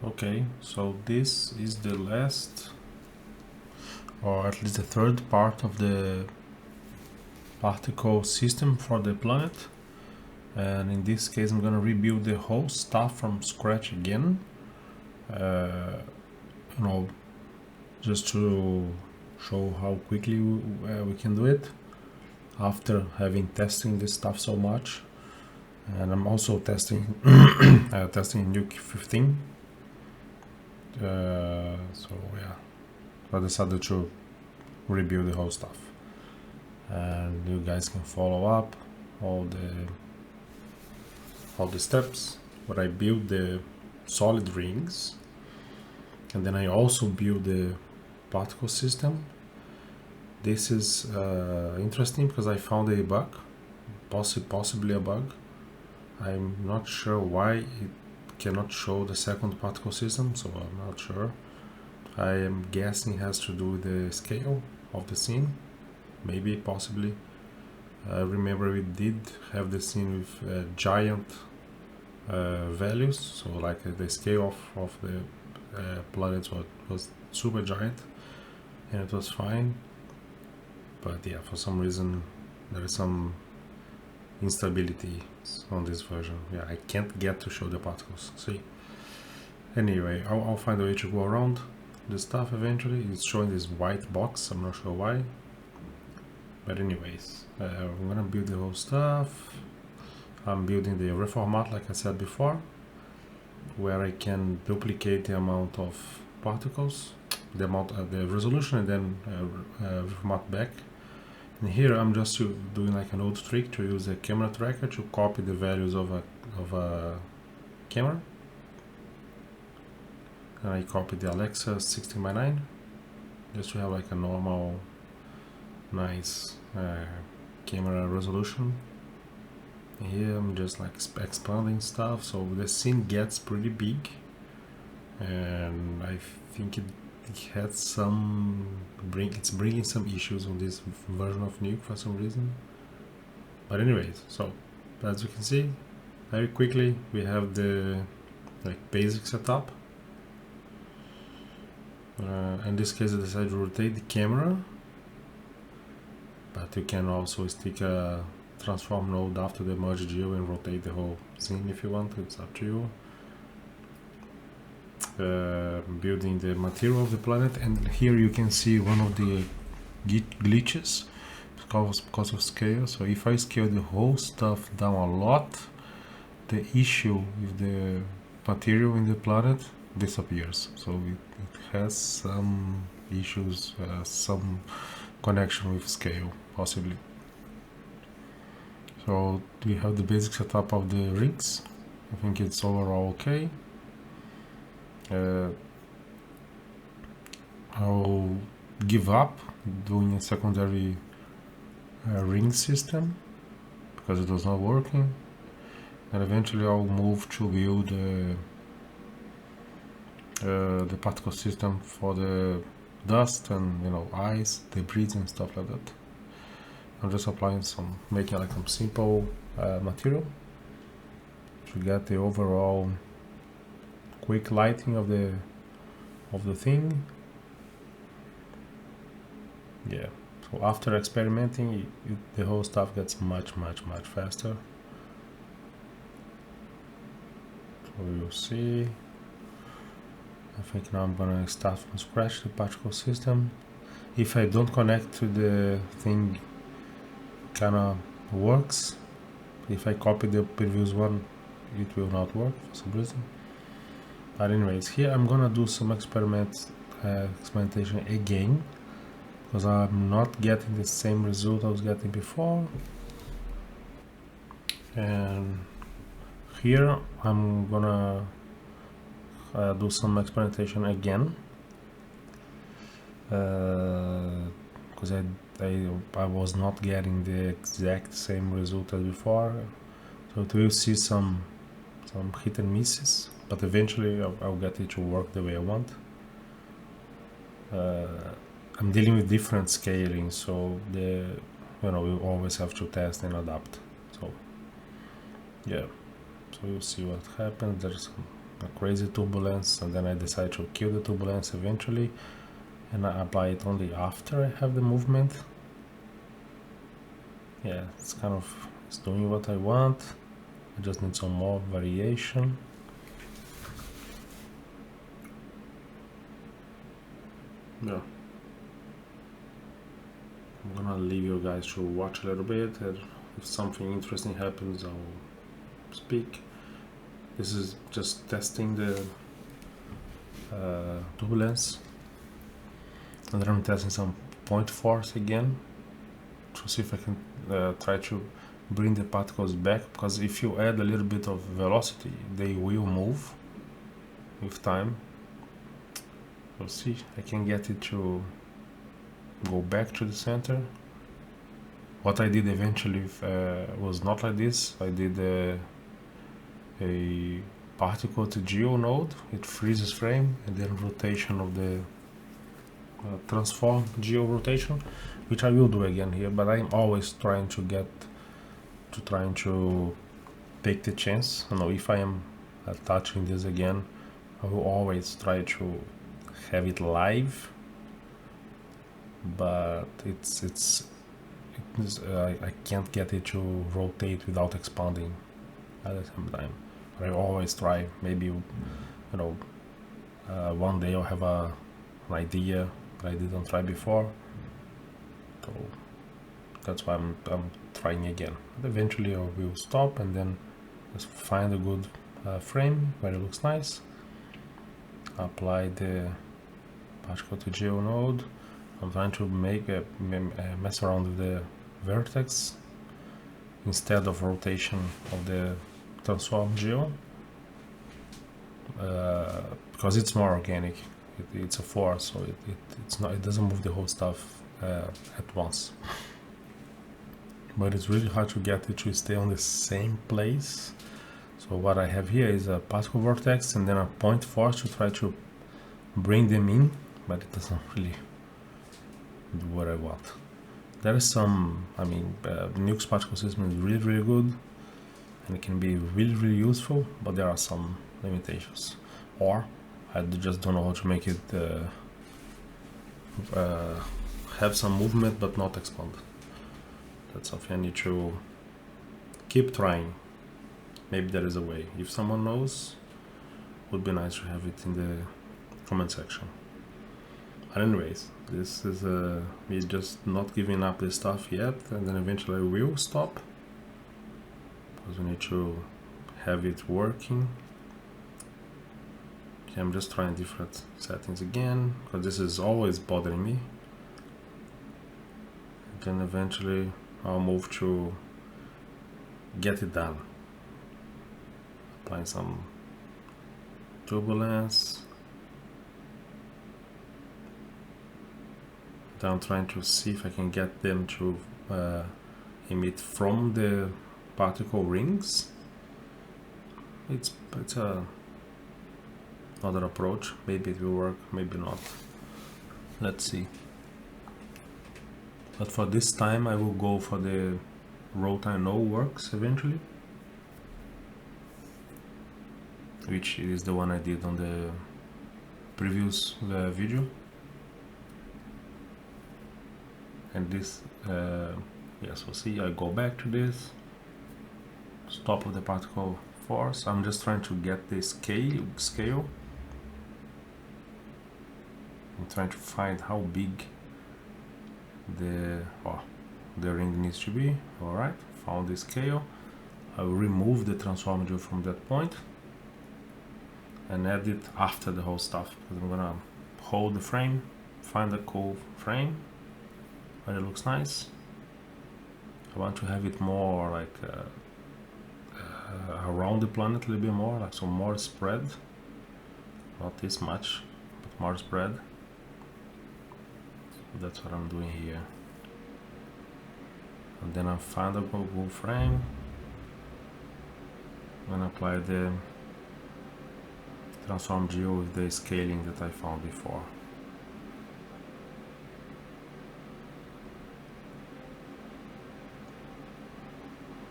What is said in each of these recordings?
Okay, so this is the last, or at least the third part of the particle system for the planet. And in this case, I'm gonna rebuild the whole stuff from scratch again. You know, just to show how quickly we can do it after having testing this stuff so much. And I'm also testing testing Nuke 15. So yeah, I decided to rebuild the whole stuff, and you guys can follow up all the steps. But I built the solid rings, and then I also built the particle system. This is interesting because I found a bug, possibly a bug. I'm not sure why it cannot show the second particle system, so I'm not sure. I am guessing it has to do with the scale of the scene, maybe, possibly. I remember we did have the scene with giant values, so like the scale of the planet was super giant, and it was fine. But yeah, for some reason there is some instability on this version. Yeah, I can't get to show the particles. See. Anyway, I'll find a way to go around the stuff eventually. It's showing this white box, I'm not sure why. But anyways, I'm gonna build the whole stuff. I'm building the reformat, like I said before, where I can duplicate the amount of particles, the resolution, and then reformat back. And here I'm just doing like an old trick to use a camera tracker to copy the values of a camera. And I copied the Alexa 16:9 just to have like a normal, nice camera resolution. And here I'm just like expanding stuff, so the scene gets pretty big, and I think it had it's bringing some issues on this version of Nuke for some reason. But anyways, so as you can see, very quickly we have the basic setup. In this case I decided to rotate the camera, but you can also stick a transform node after the merge geo and rotate the whole scene if you want. It's up to you. Building the material of the planet, and here you can see one of the glitches because of scale. So if I scale the whole stuff down a lot, the issue with the material in the planet disappears. So it has some issues, some connection with scale, possibly. So we have the basic setup of the rings. I think it's overall okay. I'll give up doing a secondary ring system because it was not working, and eventually I'll move to build the particle system for the dust and ice, debris and stuff like that. I'm just applying making like some simple material to get the overall quick lighting of the thing. Yeah, so after experimenting, the whole stuff gets much faster. So you'll see. I think now I'm gonna start from scratch the particle system. If I don't connect to the thing, kinda works. If I copy the previous one, it will not work for some reason. But anyways, here I'm gonna do some experimentation again, because I'm not getting the same result I was getting before. And here I'm gonna do some experimentation again, because I was not getting the exact same result as before. So it will see some hit and misses, but eventually I'll get it to work the way I want. I'm dealing with different scaling, so we always have to test and adapt. So yeah, so you'll see what happens. There's some a crazy turbulence, and then I decide to kill the turbulence eventually, and I apply it only after I have the movement. Yeah, it's doing what I want. I just need some more variation. Yeah. I'm gonna leave you guys to watch a little bit, and if something interesting happens, I'll speak. This is just testing the turbulence, and then I'm testing some point force again to see if I can try to bring the particles back, because if you add a little bit of velocity, they will move with time. We'll see. I can get it to go back to the center. What I did eventually was not like this. I did a particle to geo node. It freezes frame, and then rotation of the transform geo rotation, which I will do again here. But I'm always trying to take the chance. You know, if I am touching this again, I will always try to have it live. But I can't get it to rotate without expanding at the same time. But I always try. Maybe one day I'll have an idea that I didn't try before. So that's why I'm trying again. But eventually I will stop and then just find a good frame where it looks nice. Apply the particle to geo node. I'm trying to make mess around with the vertex instead of rotation of the transform geo, because it's more organic. It's a force, so it doesn't move the whole stuff at once. But it's really hard to get it to stay on the same place. So what I have here is a particle vortex and then a point force to try to bring them in, but it doesn't really do what I want. There is some, Nuke's particle system is really good, and it can be really useful, but there are some limitations. Or I just don't know how to make it have some movement but not expand. That's something I need to keep trying. Maybe there is a way. If someone knows, it would be nice to have it in the comment section. But anyways, this is me just not giving up this stuff yet, and then eventually I will stop, because we need to have it working. Okay, I'm just trying different settings again, because this is always bothering me. Then eventually I'll move to get it done. Applying some turbulence. Then I'm trying to see if I can get them to emit from the particle rings. It's another approach. Maybe it will work, maybe not. Let's see. But for this time I will go for the route I know works eventually, which is the one I did on the previous video. And this, yes, we'll see. I go back to this, stop of the particle force. I'm just trying to get the scale. I'm trying to find how big the ring needs to be. Alright, found the scale. I will remove the transform geo from that point and add it after the whole stuff, because I'm gonna hold the frame, find a cool frame where it looks nice. I want to have it more like around the planet a little bit more, like some more spread, not this much, but more spread. That's what I'm doing here. And then I find a Google frame and apply the transform geo with the scaling that I found before.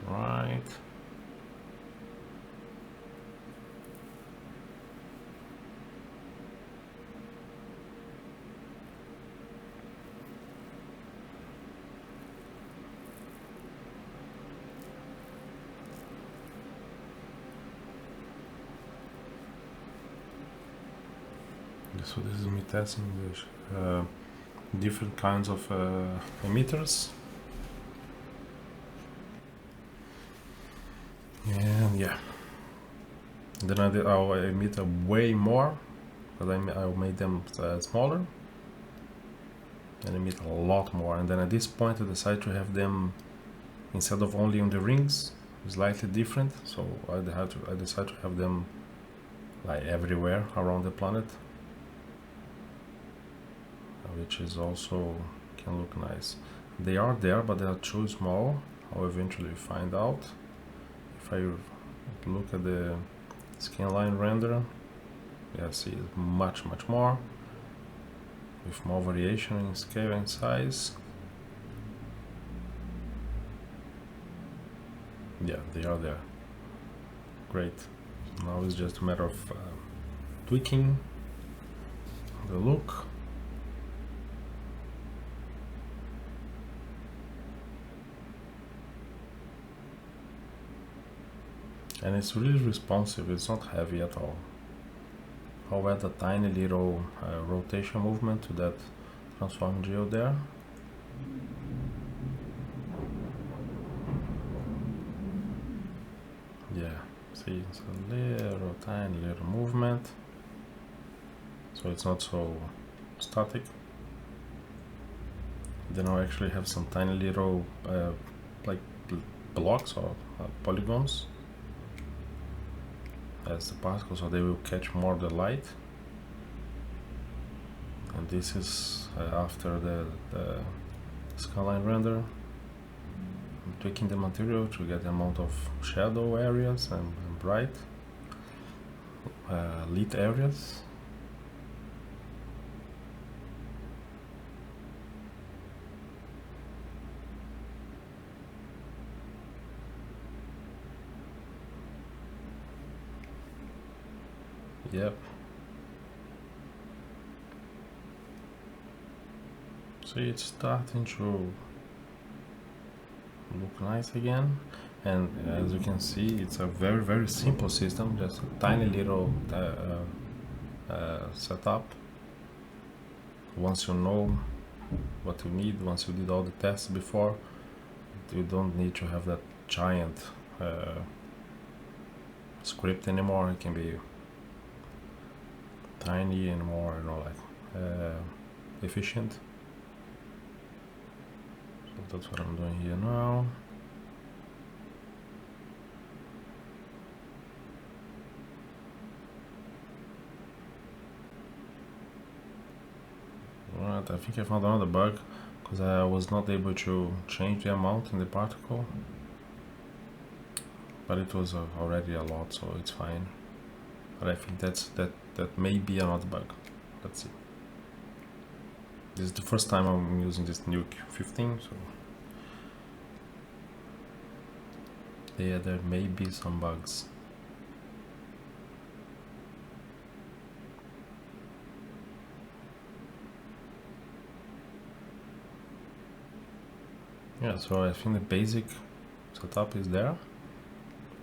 Right. So this is me testing the different kinds of emitters. And yeah, then I'll emit way more, because I made them smaller, and emit a lot more. And then at this point I decided to have them, instead of only on the rings, slightly different. So I decided to have them like everywhere around the planet, which is also can look nice. They are there, but they are too small. I'll eventually find out. If I look at the scanline render, yeah, see it's much more, with more variation in scale and size. Yeah, they are there. Great. Now it's just a matter of tweaking the look. And it's really responsive, it's not heavy at all. I'll add a tiny little rotation movement to that transform geo there. Yeah, see, it's a little tiny little movement, so it's not so static. Then I'll actually have some tiny little like blocks or polygons as the particles, so they will catch more of the light. And this is after the skyline render. I'm tweaking the material to get the amount of shadow areas and bright lit areas. Yep. See, it's starting to look nice again. And as you can see, it's a very simple system, just a tiny little setup. Once you know what you need, once you did all the tests before, you don't need to have that giant script anymore. It can be tiny and more, efficient. So that's what I'm doing here now. Right, I think I found another bug, because I was not able to change the amount in the particle, but it was already a lot, so it's fine. But I think that may be another bug. Let's see. This is the first time I'm using this Nuke 15, so yeah, there may be some bugs. Yeah, so I think the basic setup is there.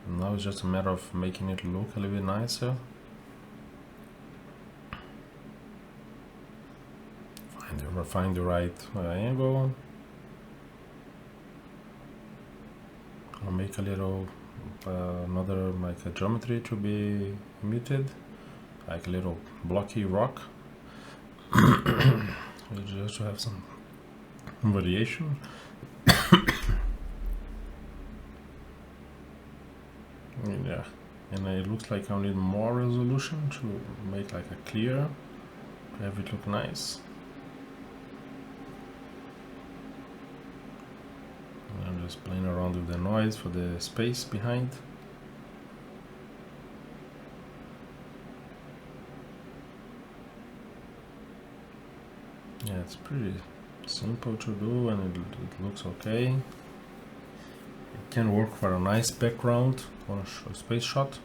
And now it's just a matter of making it look a little bit nicer. Find the right angle. I'll make a little another like a geometry to be emitted, like a little blocky rock. Just to have some variation. Yeah, and it looks like I need more resolution to make like a clear, to have it look nice. And I'm just playing around with the noise for the space behind. Yeah, it's pretty simple to do, and it looks okay. It can work for a nice background on a space shot.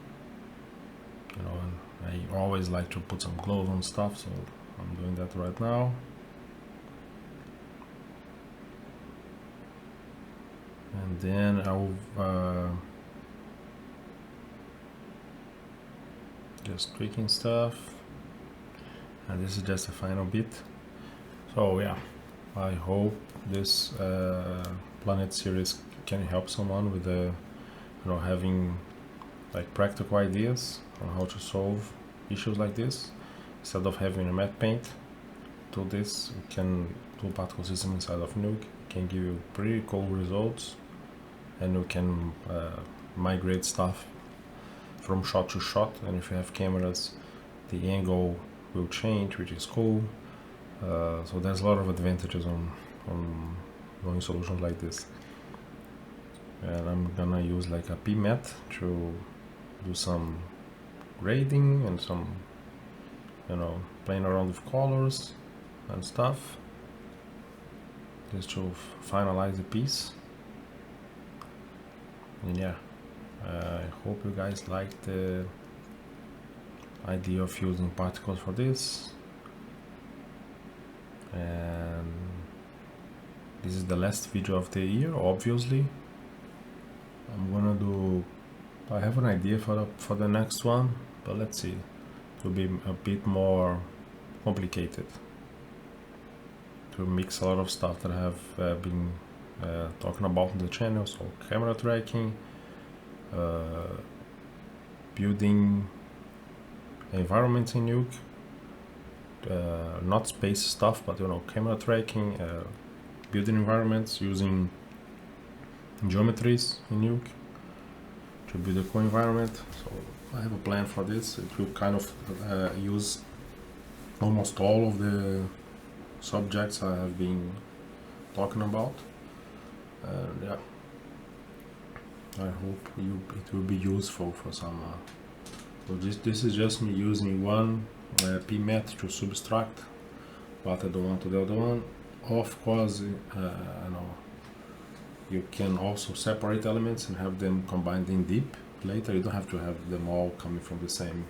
You know, and I always like to put some glows on stuff, so I'm doing that right now. And then I'll just tweaking stuff. and this is just a final bit. So yeah, I hope this Planet series can help someone with having like practical ideas on how to solve issues like this. Instead of having a matte paint to this, we can do particle system inside of Nuke. It can give you pretty cool results, and you can migrate stuff from shot to shot, and if you have cameras, the angle will change, which is cool. So there's a lot of advantages on doing solutions like this. And I'm gonna use like a PMAT to do some grading and some, playing around with colors and stuff, just to finalize the piece. And yeah, I hope you guys like the idea of using particles for this. And this is the last video of the year, obviously. I have an idea for the next one, but let's see. It will be a bit more complicated to mix a lot of stuff that I have been talking about on the channel. So camera tracking, building environments in Nuke, not space stuff, but camera tracking, building environments using geometries in Nuke to build a cool environment. So I have a plan for this. It will kind of use almost all of the subjects I have been talking about. Yeah, I hope it will be useful for some. So this is just me using one PMAT to subtract what I don't want to the other one. Of course, you can also separate elements and have them combined in deep later. You don't have to have them all coming from the same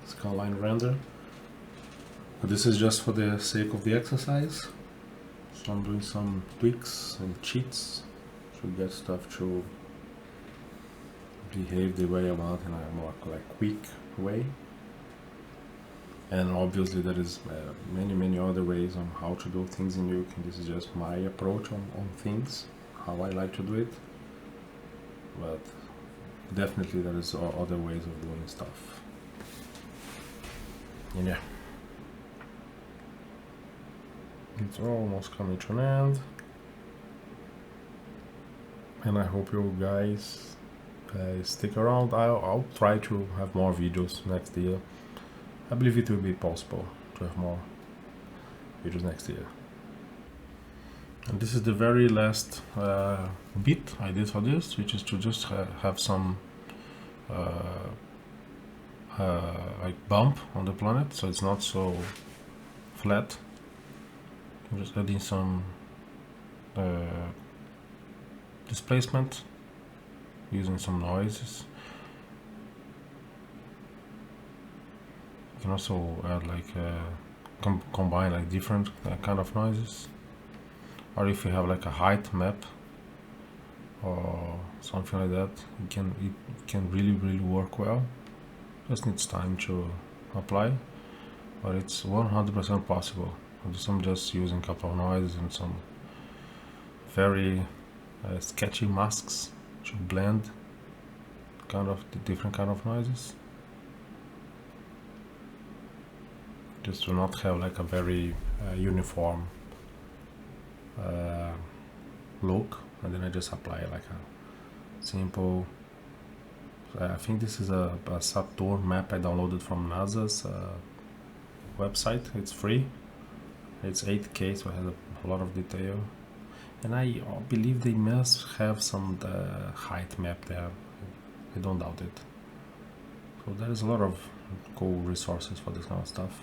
scanline render. But this is just for the sake of the exercise. So I'm doing some tweaks and cheats to get stuff to behave the way I want in a more quick way. And obviously there is many other ways on how to do things in Nuke, and this is just my approach on things, how I like to do it. But definitely there is other ways of doing stuff. And yeah, it's almost coming to an end, and I hope you guys stick around. I'll try to have more videos next year. I believe it will be possible to have more videos next year. And this is the very last bit I did for this, which is to just have some like bump on the planet, so it's not so flat. I'm just adding some displacement using some noises. You can also add like combine like different kind of noises, or if you have like a height map or something like that, it can really work well. Just needs time to apply, but it's 100% possible. I'm just using a couple of noises and some very sketchy masks to blend kind of the different kind of noises, just to not have like a very uniform look. And then I just apply like a simple, I think this is a Saturn map I downloaded from NASA's website. It's free, it's 8K, so it has a lot of detail, and I believe they must have some height map there. I don't doubt it. So there is a lot of cool resources for this kind of stuff.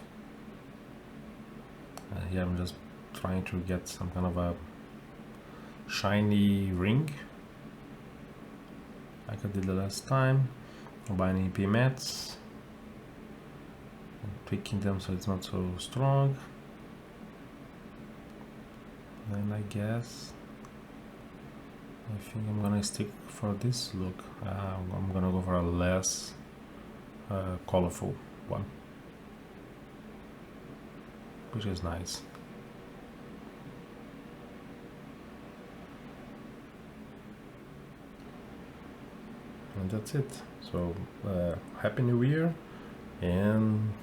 Here I'm just trying to get some kind of a shiny ring like I did the last time, combining PMATs and tweaking them so it's not so strong. Then I guess I think I'm gonna stick for this look. I'm gonna go for a less colorful one. which is nice. And that's it. So Happy New Year, and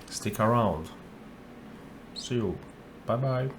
stick around. See you. Bye bye.